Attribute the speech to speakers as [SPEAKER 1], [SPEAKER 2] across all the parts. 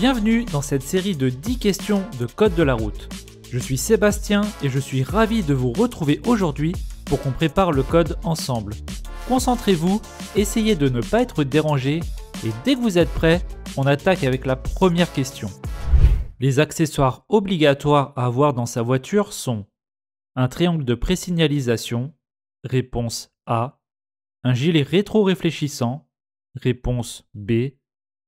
[SPEAKER 1] Bienvenue dans cette série de 10 questions de code de la route. Je suis Sébastien et je suis ravi de vous retrouver aujourd'hui pour qu'on prépare le code ensemble. Concentrez-vous, essayez de ne pas être dérangé et dès que vous êtes prêts, on attaque avec la première question. Les accessoires obligatoires à avoir dans sa voiture sont un triangle de présignalisation, réponse A, un gilet rétro-réfléchissant, réponse B,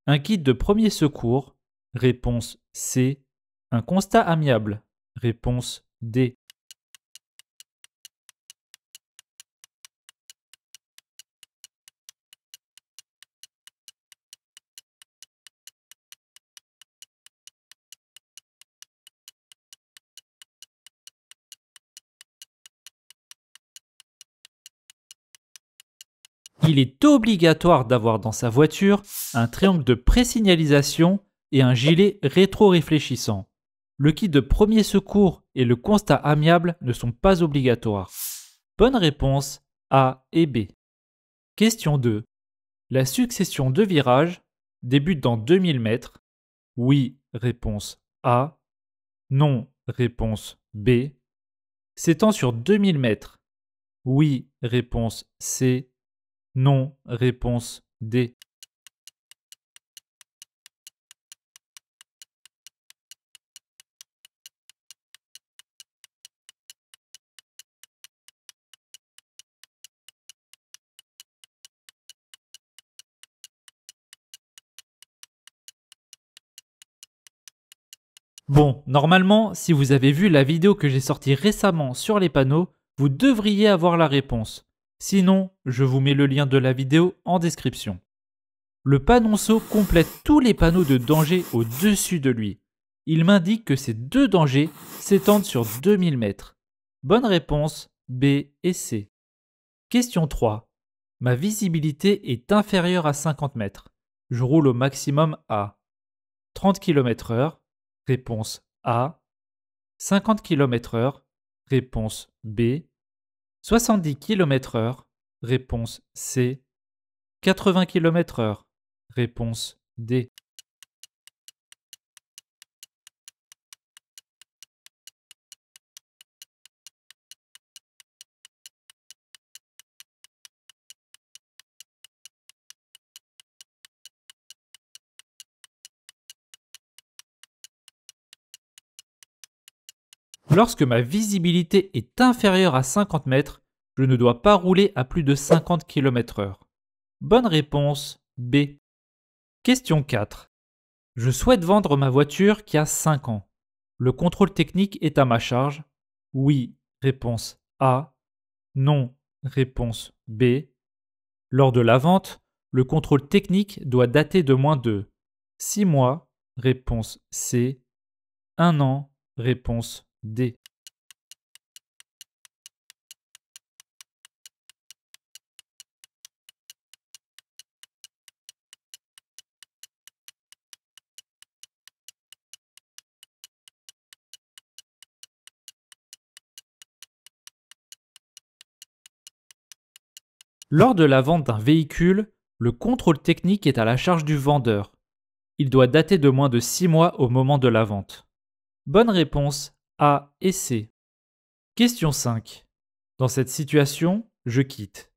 [SPEAKER 1] un kit de premier secours, réponse C, un constat amiable, réponse D. Il est obligatoire d'avoir dans sa voiture un triangle de présignalisation et un gilet rétro-réfléchissant. Le kit de premier secours et le constat amiable ne sont pas obligatoires. Bonne réponse A et B. Question 2. La succession de virages débute dans 2000 mètres. Oui, réponse A. Non, réponse B. S'étend sur 2000 mètres. Oui, réponse C. Non, réponse D. Bon, normalement, si vous avez vu la vidéo que j'ai sortie récemment sur les panneaux, vous devriez avoir la réponse. Sinon, je vous mets le lien de la vidéo en description. Le panonceau complète tous les panneaux de danger au-dessus de lui. Il m'indique que ces deux dangers s'étendent sur 2000 mètres. Bonne réponse B et C. Question 3. Ma visibilité est inférieure à 50 mètres. Je roule au maximum à 30 km/h, réponse A. 50 km/h, réponse B. 70 km/h, réponse C. 80 km/h, réponse D. Lorsque ma visibilité est inférieure à 50 mètres, je ne dois pas rouler à plus de 50 km/h. Bonne réponse B. Question 4. Je souhaite vendre ma voiture qui a 5 ans. Le contrôle technique est à ma charge. Oui, réponse A. Non, réponse B. Lors de la vente, le contrôle technique doit dater de moins de 6 mois, réponse C. 1 an, réponse D. Lors de la vente d'un véhicule, le contrôle technique est à la charge du vendeur. Il doit dater de moins de 6 mois au moment de la vente. Bonne réponse A et C. Question 5. Dans cette situation, je quitte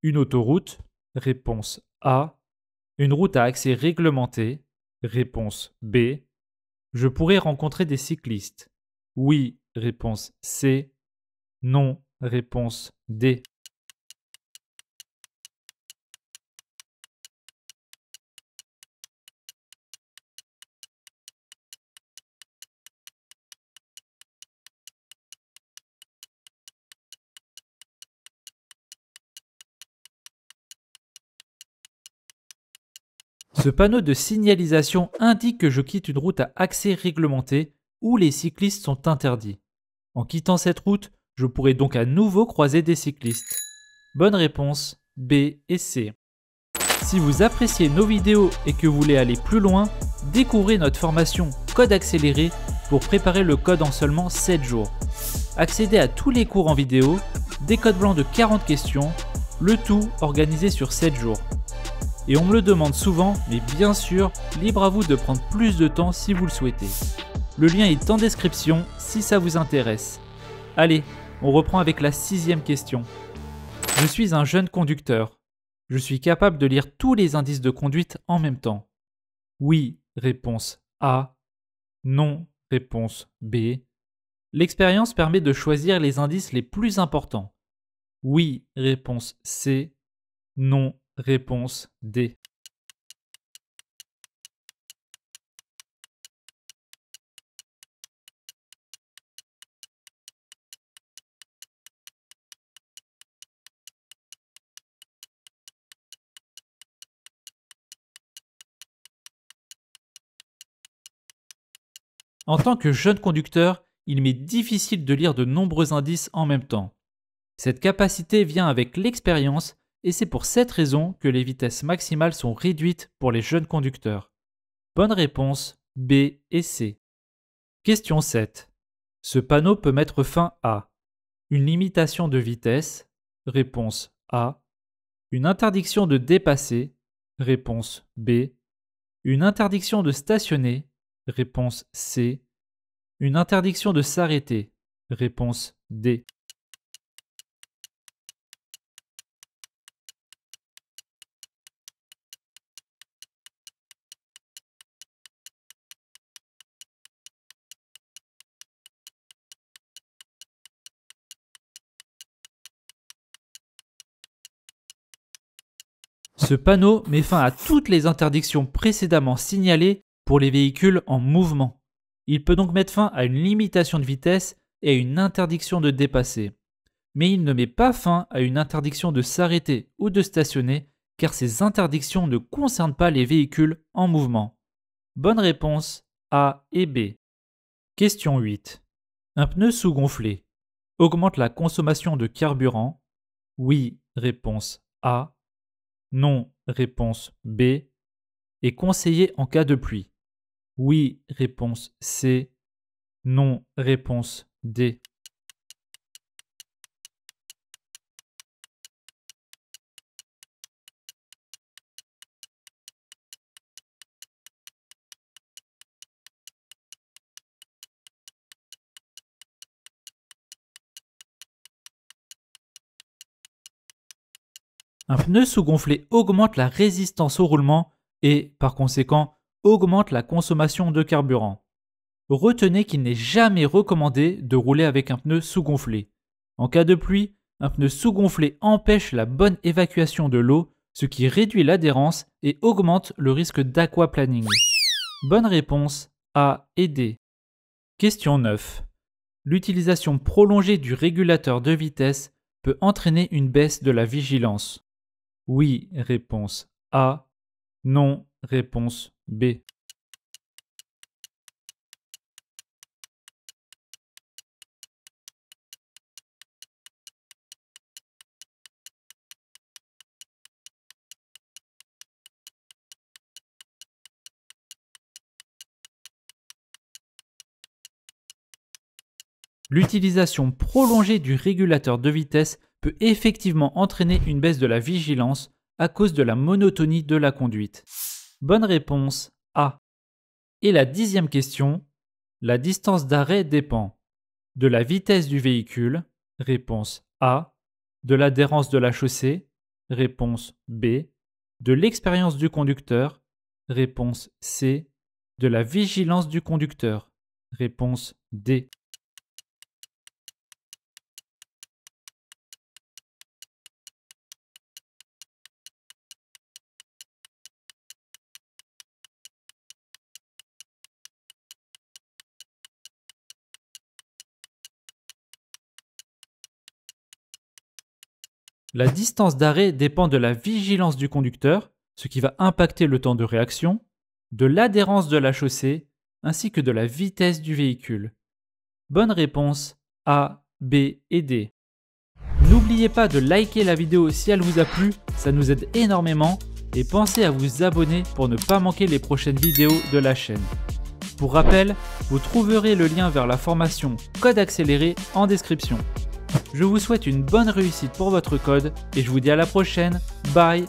[SPEAKER 1] une autoroute, réponse A, une route à accès réglementé, réponse B. Je pourrais rencontrer des cyclistes. Oui, réponse C. Non, réponse D. Ce panneau de signalisation indique que je quitte une route à accès réglementé où les cyclistes sont interdits. En quittant cette route, je pourrai donc à nouveau croiser des cyclistes. Bonne réponse B et C. Si vous appréciez nos vidéos et que vous voulez aller plus loin, découvrez notre formation Code accéléré pour préparer le code en seulement 7 jours. Accédez à tous les cours en vidéo, des codes blancs de 40 questions, le tout organisé sur 7 jours. Et on me le demande souvent, mais bien sûr, libre à vous de prendre plus de temps si vous le souhaitez. Le lien est en description si ça vous intéresse. Allez, on reprend avec la 6e question. Je suis un jeune conducteur. Je suis capable de lire tous les indices de conduite en même temps. Oui, réponse A. Non, réponse B. L'expérience permet de choisir les indices les plus importants. Oui, réponse C. Non, réponse D. En tant que jeune conducteur, il m'est difficile de lire de nombreux indices en même temps. Cette capacité vient avec l'expérience et c'est pour cette raison que les vitesses maximales sont réduites pour les jeunes conducteurs. Bonne réponse B et C. Question 7. Ce panneau peut mettre fin à une limitation de vitesse, réponse A, une interdiction de dépasser, réponse B, une interdiction de stationner, réponse C, une interdiction de s'arrêter, réponse D. Ce panneau met fin à toutes les interdictions précédemment signalées pour les véhicules en mouvement. Il peut donc mettre fin à une limitation de vitesse et à une interdiction de dépasser. Mais il ne met pas fin à une interdiction de s'arrêter ou de stationner car ces interdictions ne concernent pas les véhicules en mouvement. Bonne réponse A et B. Question 8. Un pneu sous-gonflé augmente la consommation de carburant? Oui, réponse A. Non, réponse B. Est conseillé en cas de pluie? Oui, réponse C. Non, réponse D. Un pneu sous-gonflé augmente la résistance au roulement et, par conséquent, augmente la consommation de carburant. Retenez qu'il n'est jamais recommandé de rouler avec un pneu sous-gonflé. En cas de pluie, un pneu sous-gonflé empêche la bonne évacuation de l'eau, ce qui réduit l'adhérence et augmente le risque d'aquaplaning. Bonne réponse A et D. Question 9. L'utilisation prolongée du régulateur de vitesse peut entraîner une baisse de la vigilance? Oui, réponse A. Non, réponse B. L'utilisation prolongée du régulateur de vitesse peut effectivement entraîner une baisse de la vigilance à cause de la monotonie de la conduite. Bonne réponse A. Et la 10e question, la distance d'arrêt dépend de la vitesse du véhicule, réponse A, de l'adhérence de la chaussée, réponse B, de l'expérience du conducteur, réponse C, de la vigilance du conducteur, réponse D. La distance d'arrêt dépend de la vigilance du conducteur, ce qui va impacter le temps de réaction, de l'adhérence de la chaussée, ainsi que de la vitesse du véhicule. Bonne réponse A, B et D. N'oubliez pas de liker la vidéo si elle vous a plu, ça nous aide énormément, et pensez à vous abonner pour ne pas manquer les prochaines vidéos de la chaîne. Pour rappel, vous trouverez le lien vers la formation Code accéléré en description. Je vous souhaite une bonne réussite pour votre code et je vous dis à la prochaine. Bye!